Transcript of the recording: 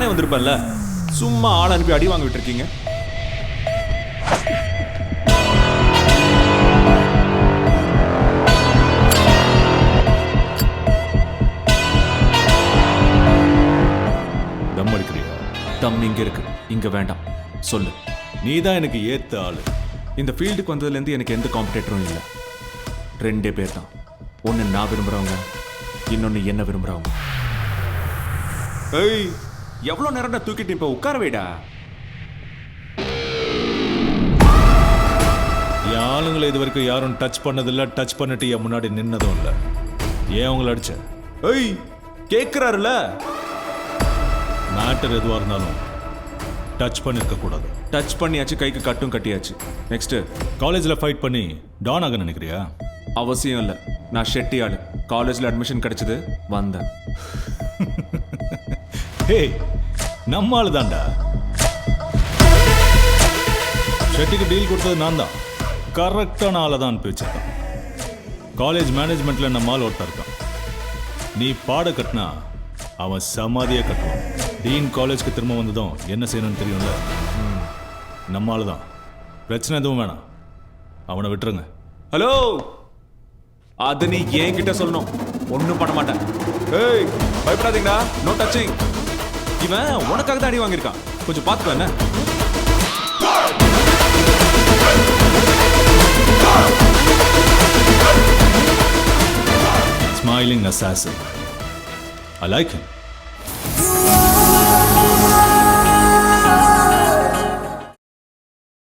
நானே வந்திருப்பேன்ல. சும்மா ஆள் அனுப்பி அடி வாங்க விட்டுருக்கீங்க. தம் அடிக்கிறியா? தம் இங்க இருக்கு, இங்க வேண்டாம். சொல்லு. நீ தான் எனக்கு ஏத்த ஆளு. இந்த ஃபீல்டுக்கு வந்ததுலேருந்து எனக்கு எந்த காம்படேட்டரும் இல்லை. 2 பேர் தான். ஒன்று நான் விரும்புகிறவங்க, இன்னொன்று என்ன விரும்புகிறவங்க. ஏய், எவ்வளோ நேரம்டா தூக்கிட்டு இப்போ உட்கார வைடா. என் ஆளுங்களை இது வரைக்கும் யாரும் டச் பண்ணதில்லை, டச் பண்ணிட்டு என் முன்னாடி நின்னதும் இல்லை. ஏன் உங்களை அடிச்ச? ஏய், கேட்குறாருல. மேட்டர் எதுவாக இருந்தாலும் டச் பண்ணிருக்க கூடாது. டச் பண்ணியாச்சு, கைக்கு கட்டும் கட்டியாச்சு. நெக்ஸ்ட். காலேஜில் ஃபைட் பண்ணி டான் ஆக நினைக்கிறியா? அவசியம் இல்லை. நான் ஷெட்டி ஆளு. காலேஜில் அட்மிஷன் கிடைச்சது, வந்தேன். ஹே, நம்ம ஆளு தான்டா. ஷெட்டிக்கு டீல் கொடுத்தது நான் தான். கரெக்டான ஆளை தான் அனுப்பி வச்சிருக்கேன். காலேஜ் மேனேஜ்மெண்ட்டில் நம்ம ஆள் ஒருத்தர் இருக்கான். நீ பாட கட்டினா அவன் சமாதியை கட்டுவான். டீன் காலேஜ்க்கு திரும்ப வந்ததும் என்ன செய்யணும்னு தெரியும்ல. நம்ம ஆளு தான். பிரச்சனை எதுவும் வேணாம், அவனை விட்டுருங்க. ஹலோ, அது நீ என்கிட்ட சொல்லணும். ஒன்றும் பண்ண மாட்டேன். ஏய், பயப்படாதீங்கடா. No touching. இவன் உனக்காக தான் அடி வாங்கியிருக்கான். கொஞ்சம் பார்த்துக்கோ. என்ன Smiling assassin. I like him.